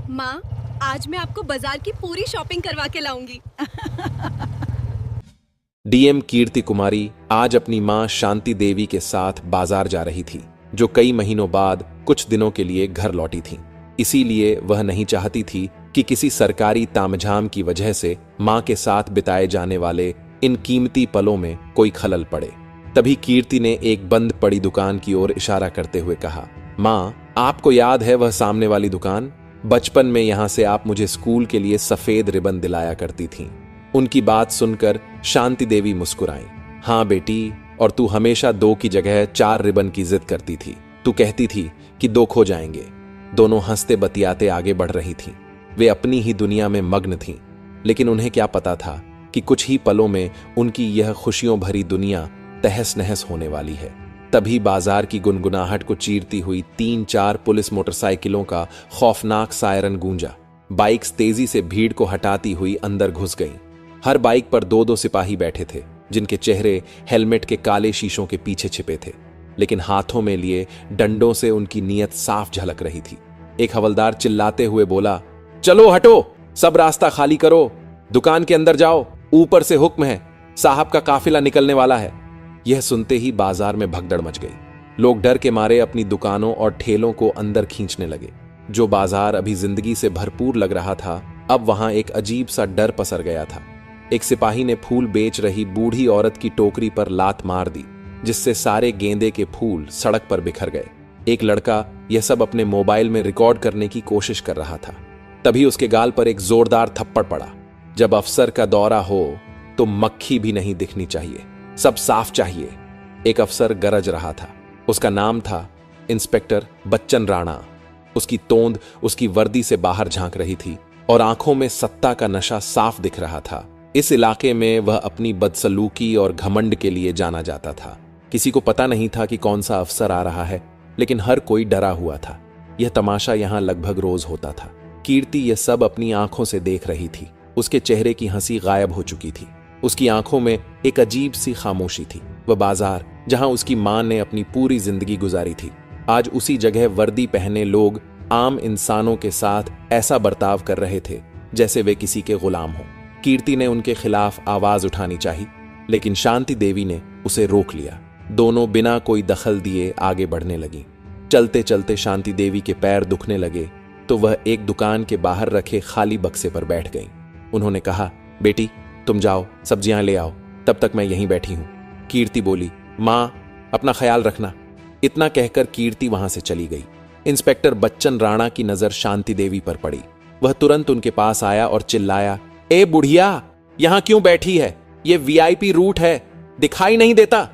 माँ, आज मैं आपको बाजार की पूरी शॉपिंग करवा के लाऊंगी। डीएम कीर्ति कुमारी आज अपनी मां शांति देवी के साथ बाजार जा रही थी, जो कई महीनों बाद कुछ दिनों के लिए घर लौटी थीं। इसीलिए वह नहीं चाहती थी कि किसी सरकारी तामझाम की वजह से मां के साथ बिताए जाने वाले इन कीमती पलों में कोई खलल पड़े। तभी कीर्ति ने एक बंद पड़ी दुकान की ओर इशारा करते हुए कहा, मां, आपको याद है वह सामने वाली दुकान? बचपन में यहां से आप मुझे स्कूल के लिए सफेद रिबन दिलाया करती थीं। उनकी बात सुनकर शांति देवी मुस्कुराई। हाँ बेटी, और तू हमेशा 2 की जगह 4 रिबन की जिद करती थी। तू कहती थी कि 2 खो जाएंगे। दोनों हंसते बतियाते आगे बढ़ रही थीं। वे अपनी ही दुनिया में मग्न थीं, लेकिन उन्हें क्या पता था कि कुछ ही पलों में उनकी यह खुशियों भरी दुनिया तहस नहस होने वाली है। तभी बाजार की गुनगुनाहट को चीरती हुई 3-4 पुलिस मोटरसाइकिलों का खौफनाक सायरन गूंजा। बाइक्स तेजी से भीड़ को हटाती हुई अंदर घुस गईं। हर बाइक पर 2-2 सिपाही बैठे थे, जिनके चेहरे हेलमेट के काले शीशों के पीछे छिपे थे, लेकिन हाथों में लिए डंडों से उनकी नीयत साफ झलक रही थी। एक हवलदार चिल्लाते हुए बोला, चलो हटो, सब रास्ता खाली करो, दुकान के अंदर जाओ, ऊपर से हुक्म है, साहब का काफिला निकलने वाला है। यह सुनते ही बाजार में भगदड़ मच गई। लोग डर के मारे अपनी दुकानों और ठेलों को अंदर खींचने लगे। जो बाजार अभी जिंदगी से भरपूर लग रहा था, अब वहां एक अजीब सा डर पसर गया था। एक सिपाही ने फूल बेच रही बूढ़ी औरत की टोकरी पर लात मार दी, जिससे सारे गेंदे के फूल सड़क पर बिखर गए। एक लड़का यह सब अपने मोबाइल में रिकॉर्ड करने की कोशिश कर रहा था। तभी उसके गाल पर एक जोरदार थप्पड़ पड़ा। जब अफसर का दौरा हो तो मक्खी भी नहीं दिखनी चाहिए, सब साफ चाहिए। एक अफसर गरज रहा था। उसका नाम था इंस्पेक्टर बच्चन राणा। उसकी तोंद उसकी वर्दी से बाहर झांक रही थी और आंखों में सत्ता का नशा साफ दिख रहा था। इस इलाके में वह अपनी बदसलूकी और घमंड के लिए जाना जाता था। किसी को पता नहीं था कि कौन सा अफसर आ रहा है, लेकिन हर कोई डरा हुआ था। यह तमाशा यहां लगभग रोज होता था। कीर्ति यह सब अपनी आंखों से देख रही थी। उसके चेहरे की हंसी गायब हो चुकी थी। उसकी आंखों में एक अजीब सी खामोशी थी। वह बाजार, जहां उसकी मां ने अपनी पूरी जिंदगी गुजारी थी, आज उसी जगह वर्दी पहने लोग आम इंसानों के साथ ऐसा बर्ताव कर रहे थे जैसे वे किसी के गुलाम हों। कीर्ति ने उनके खिलाफ आवाज उठानी चाहिए, लेकिन शांति देवी ने उसे रोक लिया। दोनों बिना कोई दखल दिए आगे बढ़ने लगी। चलते चलते शांति देवी के पैर दुखने लगे तो वह एक दुकान के बाहर रखे खाली बक्से पर बैठ गईं। उन्होंने कहा, बेटी तुम जाओ, सब्जियां ले आओ, तब तक मैं यहीं बैठी हूं। कीर्ति बोली, मां, अपना ख्याल रखना। इतना कहकर कीर्ति वहां से चली गई। इंस्पेक्टर बच्चन राणा की नजर शांति देवी पर पड़ी। वह तुरंत उनके पास आया और चिल्लाया, ए बुढ़िया, यहां क्यों बैठी है? यह वीआईपी रूट है, दिखाई नहीं देता?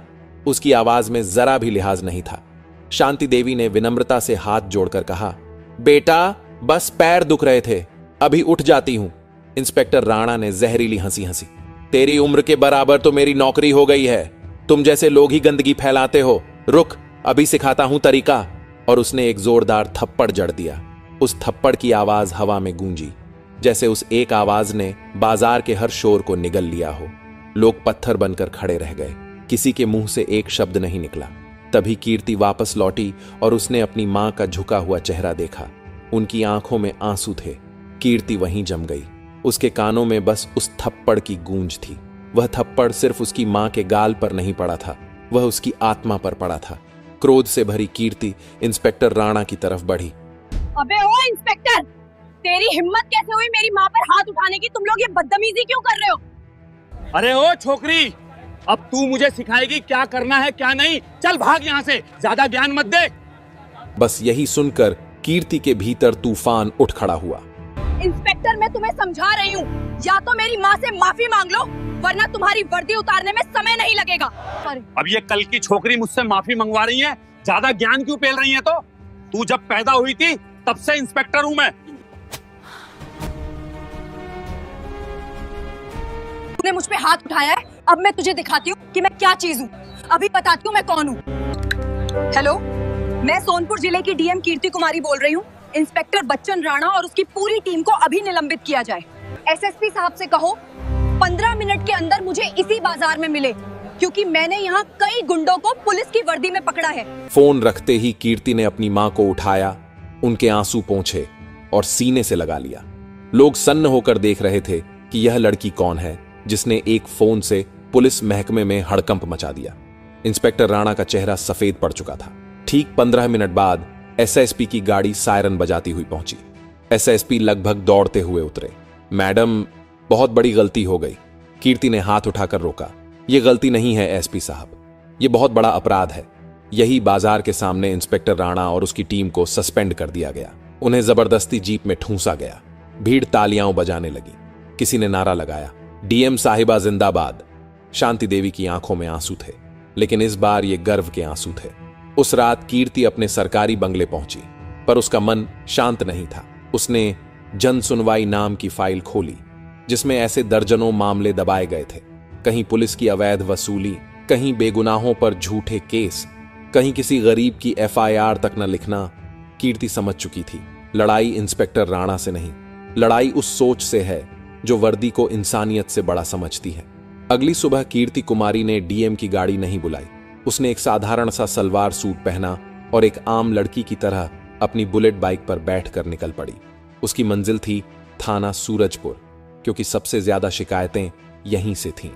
उसकी आवाज में जरा भी लिहाज नहीं था। शांति देवी ने विनम्रता से हाथ जोड़कर कहा, बेटा बस पैर दुख रहे थे, अभी उठ जाती हूं। इंस्पेक्टर राणा ने जहरीली हंसी हंसी, तेरी उम्र के बराबर तो मेरी नौकरी हो गई है, तुम जैसे लोग ही गंदगी फैलाते हो, रुक अभी सिखाता हूं तरीका। और उसने एक जोरदार थप्पड़ जड़ दिया। उस थप्पड़ की आवाज हवा में गूंजी, जैसे उस एक आवाज ने बाजार के हर शोर को निगल लिया हो। लोग पत्थर बनकर खड़े रह गए। किसी के मुंह से एक शब्द नहीं निकला। तभी कीर्ति वापस लौटी और उसने अपनी मां का झुका हुआ चेहरा देखा। उनकी आंखों में आंसू थे। कीर्ति वहीं जम गई। उसके कानों में बस उस थप्पड़ की गूंज थी। वह थप्पड़ सिर्फ उसकी मां के गाल पर नहीं पड़ा था, वह उसकी आत्मा पर पड़ा था। क्रोध से भरी कीर्ति इंस्पेक्टर राणा की तरफ बढ़ी। अबे ओ इंस्पेक्टर, तेरी हिम्मत कैसे हुई मेरी मां पर हाथ उठाने की? तुम लोग ये बदतमीजी क्यों कर रहे हो? अरे ओ छोकरी, अब तू मुझे सिखाएगी क्या करना है क्या नहीं। चल भाग यहाँ से, ज्यादा ज्ञान मत दे। बस यही सुनकर कीर्ति के भीतर तूफान उठ खड़ा हुआ। इंस्पेक्टर, मैं तुम्हें समझा रही हूँ, या तो मेरी माँ से माफी मांग लो, वरना तुम्हारी वर्दी उतारने में समय नहीं लगेगा। अब ये कल की छोकरी मुझसे माफी मंगवा रही है, ज्यादा ज्ञान क्यों पेल रही है? तो तू जब पैदा हुई थी तब से इंस्पेक्टर हूँ मैं। तूने मुझ पे हाथ उठाया है, अब मैं तुझे दिखाती हूँ कि मैं क्या चीज हूँ। अभी बताती हूँ मैं कौन हूँ। हेलो, मैं सोनपुर जिले की डीएम कीर्ति कुमारी बोल रही हूँ। इंस्पेक्टर बच्चन राणा और उसकी पूरी टीम को अभी निलंबित किया जाए। एसएसपी साहब से कहो 15 मिनट के अंदर मुझे इसी बाजार में मिले, क्योंकि मैंने यहाँ कई गुंडों को पुलिस की वर्दी में पकड़ा है। फोन रखते ही कीर्ति ने अपनी मां को उठाया, उनके आंसू पोंछे और सीने से लगा लिया। लोग सन्न होकर देख रहे थे कि यह लड़की कौन है जिसने एक फोन से पुलिस महकमे में हड़कंप मचा दिया। इंस्पेक्टर राणा का चेहरा सफेद पड़ चुका था। ठीक 15 मिनट बाद एसएसपी की गाड़ी सायरन बजाती हुई पहुंची। एसएसपी लगभग दौड़ते हुए उतरे। मैडम, बहुत बड़ी गलती हो गई। कीर्ति ने हाथ उठाकर रोका। यह गलती नहीं है एसपी साहब, यह बहुत बड़ा अपराध है। यही बाजार के सामने इंस्पेक्टर राणा और उसकी टीम को सस्पेंड कर दिया गया। उन्हें जबरदस्ती जीप में ठूंसा गया। भीड़ तालियां बजाने लगी। किसी ने नारा लगाया, डीएम साहिबा जिंदाबाद। शांति देवी की आंखों में आंसू थे, लेकिन इस बार ये गर्व के आंसू थे। उस रात कीर्ति अपने सरकारी बंगले पहुंची, पर उसका मन शांत नहीं था। उसने जन सुनवाई नाम की फाइल खोली, जिसमें ऐसे दर्जनों मामले दबाए गए थे। कहीं पुलिस की अवैध वसूली, कहीं बेगुनाहों पर झूठे केस, कहीं किसी गरीब की एफआईआर तक न लिखना। कीर्ति समझ चुकी थी, लड़ाई इंस्पेक्टर राणा से नहीं, लड़ाई उस सोच से है जो वर्दी को इंसानियत से बड़ा समझती है। अगली सुबह कीर्ति कुमारी ने डीएम की गाड़ी नहीं बुलाई। उसने एक साधारण सा सलवार सूट पहना और एक आम लड़की की तरह अपनी बुलेट बाइक पर बैठकर निकल पड़ी। उसकी मंजिल थी थाना सूरजपुर, क्योंकि सबसे ज्यादा शिकायतें यहीं से थीं।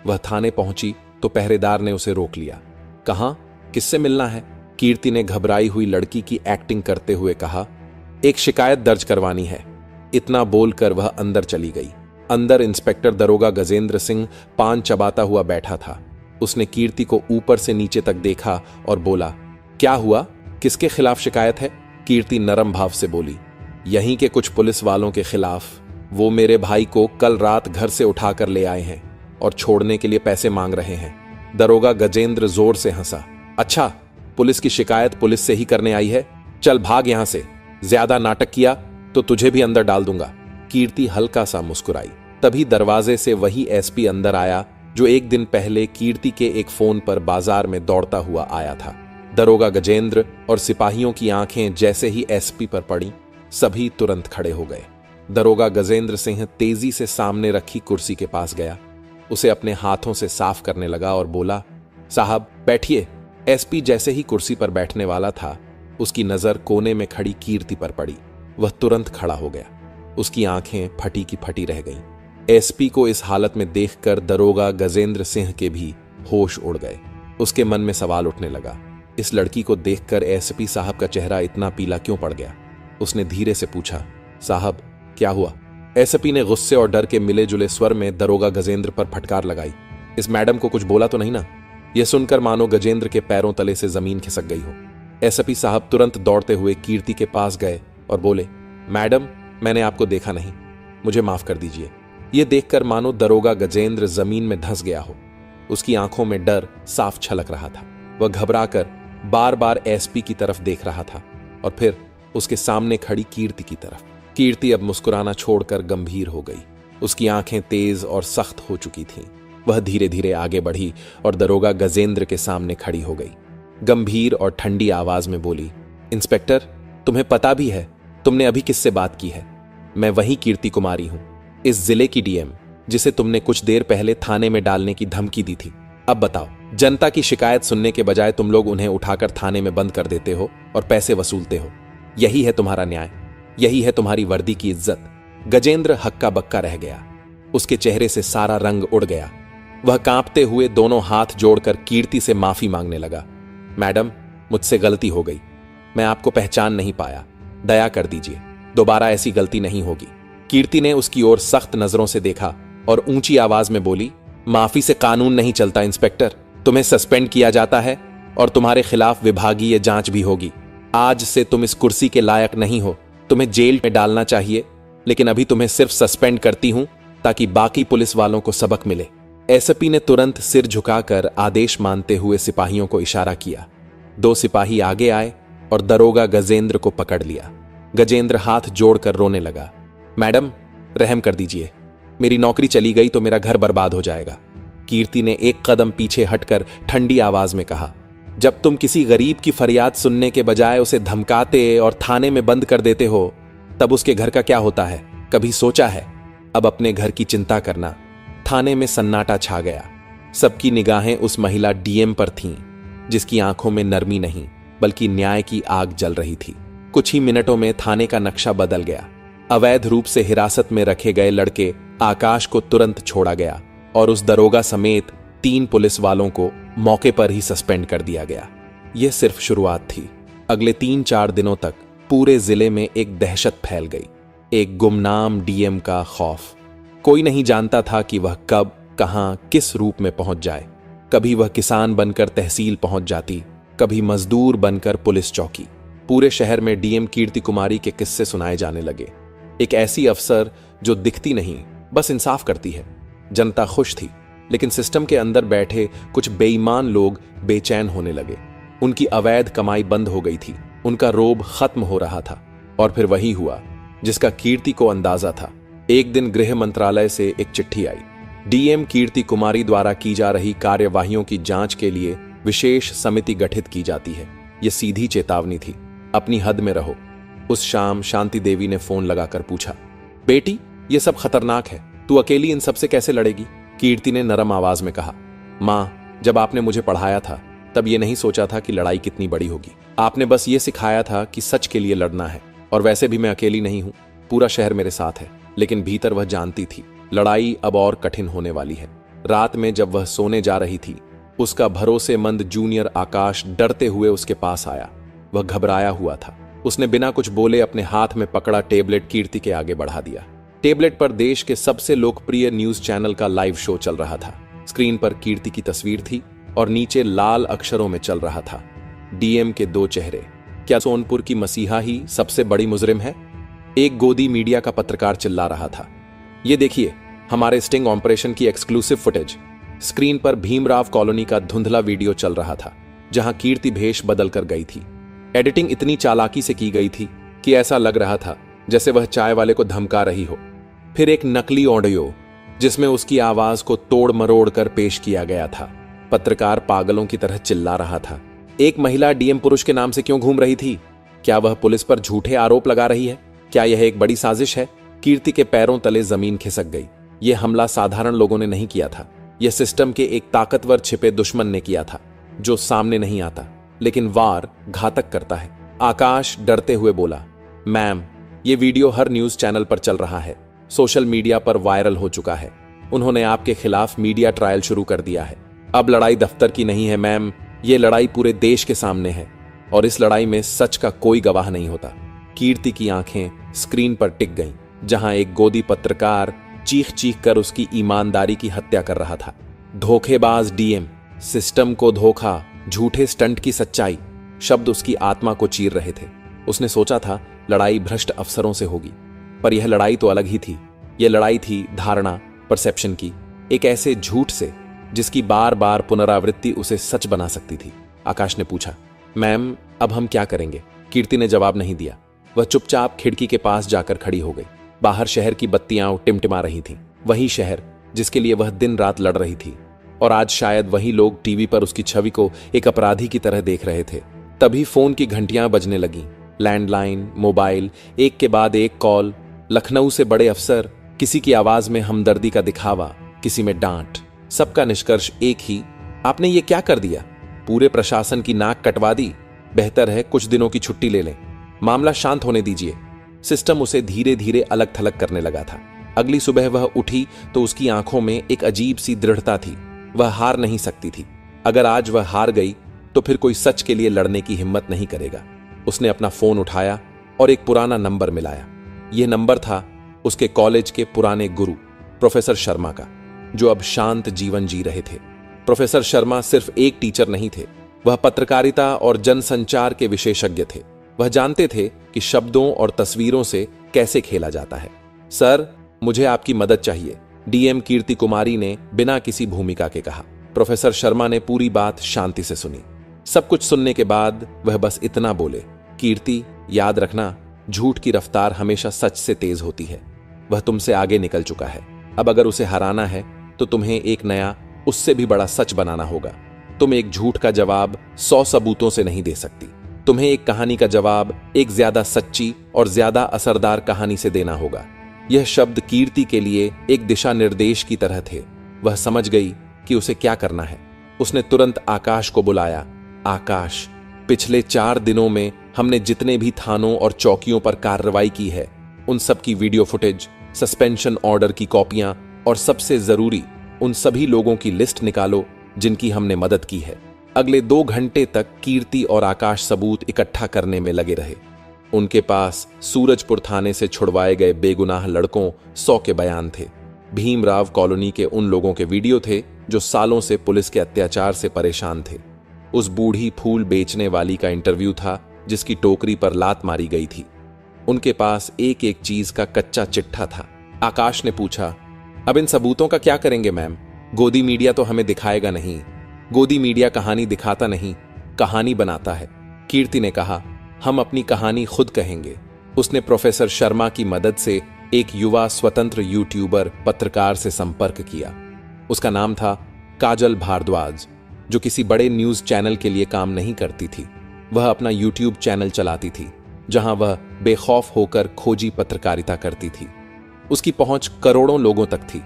वह थाने पहुंची तो पहरेदार ने उसे रोक लिया। कहां, किससे मिलना है? कीर्ति ने घबराई हुई लड़की की एक्टिंग करते हुए कहा, एक शिकायत दर्ज करवानी है। इतना बोलकर वह अंदर चली गई। अंदर इंस्पेक्टर दरोगा गजेंद्र सिंह पान चबाता हुआ बैठा था। उसने कीर्ति को ऊपर से नीचे तक देखा और बोला, क्या हुआ, किसके खिलाफ शिकायत है? कीर्ति नरम भाव से बोली, यहीं के कुछ पुलिस वालों के खिलाफ। वो मेरे भाई को कल रात घर से उठाकर ले आए हैं और छोड़ने के लिए पैसे मांग रहे हैं। दरोगा गजेंद्र जोर से हंसा। अच्छा, पुलिस की शिकायत पुलिस से ही करने आई है? चल भाग यहां से, ज्यादा नाटक किया तो तुझे भी अंदर डाल दूंगा। कीर्ति हल्का सा मुस्कुराई। तभी दरवाजे से वही एसपी अंदर आया जो एक दिन पहले कीर्ति के एक फोन पर बाजार में दौड़ता हुआ आया था। दरोगा गजेंद्र और सिपाहियों की आंखें जैसे ही एसपी पर पड़ी, सभी तुरंत खड़े हो गए। दरोगा गजेंद्र सिंह तेजी से सामने रखी कुर्सी के पास गया, उसे अपने हाथों से साफ करने लगा और बोला, साहब बैठिए। एसपी जैसे ही कुर्सी पर बैठने वाला था, उसकी नजर कोने में खड़ी कीर्ति पर पड़ी। वह तुरंत खड़ा हो गया। उसकी आंखें फटी की फटी रह गईं। एसपी को इस हालत में देखकर दरोगा गजेंद्र सिंह के भी होश उड़ गए। उसके मन में सवाल उठने लगा, इस लड़की को देखकर एसपी साहब का चेहरा इतना पीला क्यों पड़ गया? उसने धीरे से पूछा, साहब क्या हुआ? एसपी ने गुस्से और डर के मिले जुले स्वर में दरोगा गजेंद्र पर फटकार लगाई, इस मैडम को कुछ बोला तो नहीं ना? यह सुनकर मानो गजेंद्र के पैरों तले से जमीन खिसक गई हो। एसपी साहब तुरंत दौड़ते हुए कीर्ति के पास गए और बोले, मैडम मैंने आपको देखा नहीं, मुझे माफ कर दीजिए। यह देखकर मानो दरोगा गजेंद्र जमीन में धंस गया हो। उसकी आंखों में डर साफ छलक रहा था। वह घबराकर बार बार एसपी की तरफ देख रहा था और फिर उसके सामने खड़ी कीर्ति की तरफ। कीर्ति अब मुस्कुराना छोड़कर गंभीर हो गई। उसकी आंखें तेज और सख्त हो चुकी थीं। वह धीरे धीरे आगे बढ़ी और दरोगा गजेंद्र के सामने खड़ी हो गई। गंभीर और ठंडी आवाज में बोली, इंस्पेक्टर तुम्हें पता भी है तुमने अभी किससे बात की है? मैं वही कीर्ति कुमारी हूं, इस जिले की डीएम जिसे तुमने कुछ देर पहले थाने में डालने की धमकी दी थी। अब बताओ, जनता की शिकायत सुनने के बजाय तुम लोग उन्हें उठाकर थाने में बंद कर देते हो और पैसे वसूलते हो। यही है तुम्हारा न्याय, यही है तुम्हारी वर्दी की इज्जत। गजेंद्र हक्का बक्का रह गया। उसके चेहरे से सारा रंग उड़ गया। वह कांपते हुए दोनों हाथ जोड़कर कीर्ति से माफी मांगने लगा। मैडम मुझसे गलती हो गई, मैं आपको पहचान नहीं पाया, दया कर दीजिए, दोबारा ऐसी गलती नहीं होगी। कीर्ति ने उसकी ओर सख्त नजरों से देखा और ऊंची आवाज में बोली, माफी से कानून नहीं चलता इंस्पेक्टर, तुम्हें सस्पेंड किया जाता है और तुम्हारे खिलाफ विभागीय जांच भी होगी। आज से तुम इस कुर्सी के लायक नहीं हो, तुम्हें जेल में डालना चाहिए, लेकिन अभी तुम्हें सिर्फ सस्पेंड करती हूं ताकि बाकी पुलिस वालों को सबक मिले। एसपी ने तुरंत सिर झुकाकर आदेश मानते हुए सिपाहियों को इशारा किया। 2 सिपाही आगे आए और दरोगा गजेंद्र को पकड़ लिया। गजेंद्र हाथ जोड़कर रोने लगा, मैडम रहम कर दीजिए, मेरी नौकरी चली गई तो मेरा घर बर्बाद हो जाएगा। कीर्ति ने एक कदम पीछे हटकर ठंडी आवाज में कहा, जब तुम किसी गरीब की फरियाद सुनने के बजाय उसे धमकाते और थाने में बंद कर देते हो, तब उसके घर का क्या होता है, कभी सोचा है? अब अपने घर की चिंता करना। थाने में सन्नाटा छा गया। सबकी निगाहें उस महिला डीएम पर थीं, जिसकी आंखों में नरमी नहीं बल्कि न्याय की आग जल रही थी। कुछ ही मिनटों में थाने का नक्शा बदल गया। अवैध रूप से हिरासत में रखे गए लड़के आकाश को तुरंत छोड़ा गया और उस दरोगा समेत 3 पुलिस वालों को मौके पर ही सस्पेंड कर दिया गया। यह सिर्फ शुरुआत थी। अगले 3-4 दिनों तक पूरे जिले में एक दहशत फैल गई, एक गुमनाम डीएम का खौफ। कोई नहीं जानता था कि वह कब, कहां, किस रूप में पहुंच जाए। कभी वह किसान बनकर तहसील पहुंच जाती, कभी मजदूर बनकर पुलिस चौकी। पूरे शहर में डीएम कीर्ति कुमारी के किस्से सुनाए जाने लगे। एक ऐसी अफसर जो दिखती नहीं, बस इंसाफ करती है। जनता खुश थी, लेकिन सिस्टम के अंदर बैठे कुछ बेईमान लोग बेचैन होने लगे। उनकी अवैध कमाई बंद हो गई थी, उनका रोब खत्म हो रहा था। और फिर वही हुआ जिसका कीर्ति को अंदाजा था। एक दिन गृह मंत्रालय से एक चिट्ठी आई। डीएम कीर्ति कुमारी द्वारा की जा रही कार्यवाहियों की जांच के लिए विशेष समिति गठित की जाती है। यह सीधी चेतावनी थी, अपनी हद में रहो। उस शाम शांति देवी ने फोन लगाकर पूछा, बेटी ये सब खतरनाक है, तू अकेली इन सब से कैसे लड़ेगी? कीर्ति ने नरम आवाज में कहा, माँ, जब आपने मुझे पढ़ाया था तब ये नहीं सोचा था कि लड़ाई कितनी बड़ी होगी। आपने बस ये सिखाया था कि सच के लिए लड़ना है। और वैसे भी मैं अकेली नहीं हूं, पूरा शहर मेरे साथ है। लेकिन भीतर वह जानती थी लड़ाई अब और कठिन होने वाली है। रात में जब वह सोने जा रही थी, उसका भरोसेमंद जूनियर आकाश डरते हुए उसके पास आया। वह घबराया हुआ था। उसने बिना कुछ बोले अपने हाथ में पकड़ा टेबलेट कीर्ति के आगे बढ़ा दिया। टेबलेट पर देश के सबसे लोकप्रिय न्यूज चैनल का लाइव शो चल रहा था। स्क्रीन पर कीर्ति की तस्वीर थी और नीचे लाल अक्षरों में चल रहा था, डीएम के 2 चेहरे। क्या सोनपुर की मसीहा ही सबसे बड़ी मुजरिम है? एक गोदी मीडिया का पत्रकार चिल्ला रहा था, ये देखिए हमारे स्टिंग ऑपरेशन की एक्सक्लूसिव फुटेज। स्क्रीन पर भीमराव कॉलोनी का धुंधला वीडियो चल रहा था, जहां कीर्ति भेष बदल कर गई थी। एडिटिंग इतनी चालाकी से की गई थी कि ऐसा लग रहा था जैसे वह चाय वाले को धमका रही हो। फिर एक नकली ऑडियो जिसमें उसकी आवाज को तोड़ मरोड़ कर पेश किया गया था। पत्रकार पागलों की तरह चिल्ला रहा था, एक महिला डीएम पुरुष के नाम से क्यों घूम रही थी? क्या वह पुलिस पर झूठे आरोप लगा रही है? क्या यह एक बड़ी साजिश है? कीर्ति के पैरों तले जमीन खिसक गई। यह हमला साधारण लोगों ने नहीं किया था, यह सिस्टम के एक ताकतवर छिपे दुश्मन ने किया था, जो सामने नहीं आता लेकिन वार घातक करता है। आकाश डरते हुए बोला, मैम, यह वीडियो हर न्यूज चैनल पर चल रहा है, सोशल मीडिया पर वायरल हो चुका है। उन्होंने आपके खिलाफ मीडिया ट्रायल शुरू कर दिया है। अब लड़ाई दफ्तर की नहीं है मैम, यह लड़ाई पूरे देश के सामने है और इस लड़ाई में सच का कोई गवाह नहीं होता। कीर्ति की आंखें स्क्रीन पर टिक गईं, जहां एक गोदी पत्रकार चीख चीख कर उसकी ईमानदारी की हत्या कर रहा था। धोखेबाज डीएम, सिस्टम को धोखा, झूठे स्टंट की सच्चाई, शब्द उसकी आत्मा को चीर रहे थे। उसने सोचा था लड़ाई भ्रष्ट अफसरों से होगी, पर यह लड़ाई तो अलग ही थी। यह लड़ाई थी धारणा, परसेप्शन की, एक ऐसे झूठ से जिसकी बार बार पुनरावृत्ति उसे सच बना सकती थी। आकाश ने पूछा, मैम, अब हम क्या करेंगे? कीर्ति ने जवाब नहीं दिया। वह चुपचाप खिड़की के पास जाकर खड़ी हो गई। बाहर शहर की बत्तियां टिमटिमा रही थीं, वही शहर जिसके लिए वह दिन रात लड़ रही थी। और आज शायद वही लोग टीवी पर उसकी छवि को एक अपराधी की तरह देख रहे थे। तभी फोन की घंटियां बजने लगीं। लैंडलाइन, मोबाइल, एक के बाद एक कॉल। लखनऊ से बड़े अफसर, किसी की आवाज में हमदर्दी का दिखावा, किसी में डांट। सबका निष्कर्ष एक ही, आपने ये क्या कर दिया? पूरे प्रशासन की नाक कटवा दी। बेहतर है कुछ दिनों की छुट्टी ले लें, मामला शांत होने दीजिए। सिस्टम उसे धीरे धीरे अलग थलग करने लगा था। अगली सुबह वह उठी तो उसकी आंखों में एक अजीब सी दृढ़ता थी। वह हार नहीं सकती थी। अगर आज वह हार गई तो फिर कोई सच के लिए लड़ने की हिम्मत नहीं करेगा। उसने अपना फोन उठाया और एक पुराना नंबर मिलाया। यह नंबर था उसके कॉलेज के पुराने गुरु प्रोफेसर शर्मा का, जो अब शांत जीवन जी रहे थे। प्रोफेसर शर्मा सिर्फ एक टीचर नहीं थे, वह पत्रकारिता और जनसंचार के विशेषज्ञ थे। वह जानते थे कि शब्दों और तस्वीरों से कैसे खेला जाता है। सर, मुझे आपकी मदद चाहिए, डीएम कीर्ति कुमारी ने बिना किसी भूमिका के कहा। प्रोफेसर शर्मा ने पूरी बात शांति से सुनी। सब कुछ सुनने के बाद वह बस इतना बोले, कीर्ति, याद रखना, झूठ की रफ्तार हमेशा सच से तेज होती है। वह तुमसे आगे निकल चुका है। अब अगर उसे हराना है तो तुम्हें एक नया, उससे भी बड़ा सच बनाना होगा। तुम एक झूठ का जवाब 100 सबूतों से नहीं दे सकती। तुम्हें एक कहानी का जवाब एक ज्यादा सच्ची और ज्यादा असरदार कहानी से देना होगा। यह शब्द कीर्ति के लिए एक दिशा निर्देश की तरह थे। वह समझ गई कि उसे क्या करना है। उसने तुरंत आकाश को बुलाया। आकाश, पिछले 4 दिनों में हमने जितने भी थानों और चौकियों पर कार्रवाई की है उन सब की वीडियो फुटेज, सस्पेंशन ऑर्डर की कॉपियां और सबसे जरूरी उन सभी लोगों की लिस्ट निकालो जिनकी हमने मदद की है। अगले 2 घंटे तक कीर्ति और आकाश सबूत इकट्ठा करने में लगे रहे। उनके पास सूरजपुर थाने से छुड़वाए गए बेगुनाह लड़कों 100 के बयान थे। भीमराव कॉलोनी के उन लोगों के वीडियो थे जो सालों से पुलिस के अत्याचार से परेशान थे। उस बूढ़ी फूल बेचने वाली का इंटरव्यू था जिसकी टोकरी पर लात मारी गई थी। उनके पास एक एक चीज का कच्चा चिट्ठा था। आकाश ने पूछा, अब इन सबूतों का क्या करेंगे मैम? गोदी मीडिया तो हमें दिखाएगा नहीं। गोदी मीडिया कहानी दिखाता नहीं, कहानी बनाता है। कीर्ति ने कहा, हम अपनी कहानी खुद कहेंगे। उसने प्रोफेसर शर्मा की मदद से एक युवा स्वतंत्र यूट्यूबर पत्रकार से संपर्क किया। उसका नाम था काजल भारद्वाज, जो किसी बड़े न्यूज चैनल के लिए काम नहीं करती थी। वह अपना यूट्यूब चैनल चलाती थी जहां वह बेखौफ होकर खोजी पत्रकारिता करती थी। उसकी पहुंच करोड़ों लोगों तक थी।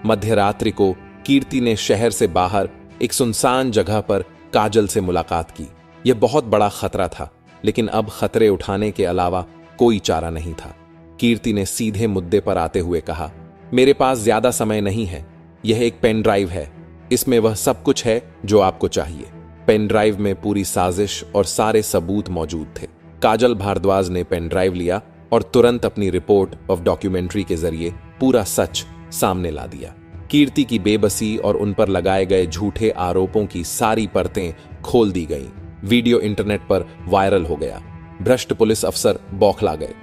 मध्यरात्रि को कीर्ति ने शहर से बाहर एक सुनसान जगह पर काजल से मुलाकात की। यह बहुत बड़ा खतरा था, लेकिन अब खतरे उठाने के अलावा कोई चारा नहीं था। कीर्ति ने सीधे मुद्दे पर आते हुए कहा, मेरे पास ज्यादा समय नहीं है। यह एक पेन ड्राइव है, इसमें वह सब कुछ है जो आपको चाहिए। पेन ड्राइव में पूरी साजिश और सारे सबूत मौजूद थे। काजल भारद्वाज ने पेन ड्राइव लिया और तुरंत अपनी रिपोर्ट ऑफ डॉक्यूमेंट्री के जरिए पूरा सच सामने ला दिया। कीर्ति की बेबसी और उन पर लगाए गए झूठे आरोपों की सारी परतें खोल दी गईं। वीडियो इंटरनेट पर वायरल हो गया। भ्रष्ट पुलिस अफसर बौखला गए।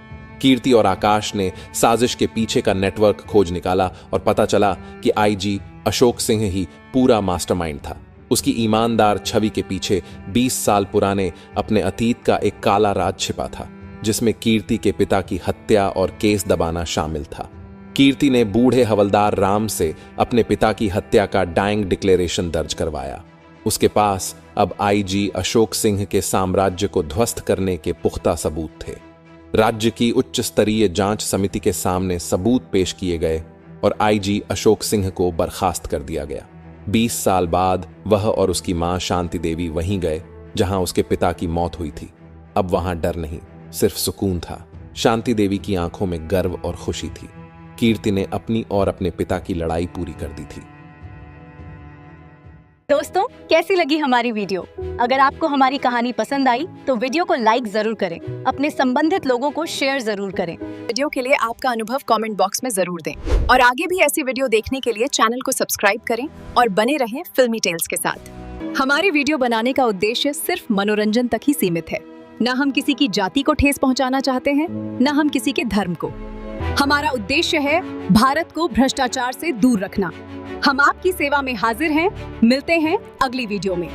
कीर्ति और आकाश ने साजिश के पीछे का नेटवर्क खोज निकाला और पता चला कि आईजी अशोक सिंह ही पूरा मास्टरमाइंड था। उसकी ईमानदार छवि के पीछे 20 साल पुराने अपने अतीत का एक काला राज छिपा था, जिसमें कीर्ति के पिता की हत्या और केस दबाना शामिल था। कीर्ति ने बूढ़े हवलदार राम से अपने पिता की हत्या का डाइंग डिक्लेरेशन दर्ज करवाया। उसके पास अब आईजी अशोक सिंह के साम्राज्य को ध्वस्त करने के पुख्ता सबूत थे। राज्य की उच्च स्तरीय जांच समिति के सामने सबूत पेश किए गए और आईजी अशोक सिंह को बर्खास्त कर दिया गया। 20 साल बाद वह और उसकी मां शांति देवी वहीं गए जहां उसके पिता की मौत हुई थी। अब वहां डर नहीं, सिर्फ सुकून था। शांति देवी की आंखों में गर्व और खुशी थी। कीर्ति ने अपनी और अपने पिता की लड़ाई पूरी कर दी थी। दोस्तों, कैसी लगी हमारी वीडियो? अगर आपको हमारी कहानी पसंद आई तो वीडियो को लाइक जरूर करें, अपने संबंधित लोगों को शेयर जरूर करें। वीडियो के लिए आपका अनुभव कमेंट बॉक्स में जरूर दें और आगे भी ऐसी वीडियो देखने के लिए चैनल को सब्सक्राइब करें और बने रहें फिल्मी टेल्स के साथ। हमारी वीडियो बनाने का उद्देश्य सिर्फ मनोरंजन तक ही सीमित है। न हम किसी की जाति को ठेस पहुंचाना चाहते हैं, न हम किसी के धर्म को। हमारा उद्देश्य है भारत को भ्रष्टाचार से दूर रखना। हम आपकी सेवा में हाजिर हैं। मिलते हैं अगली वीडियो में।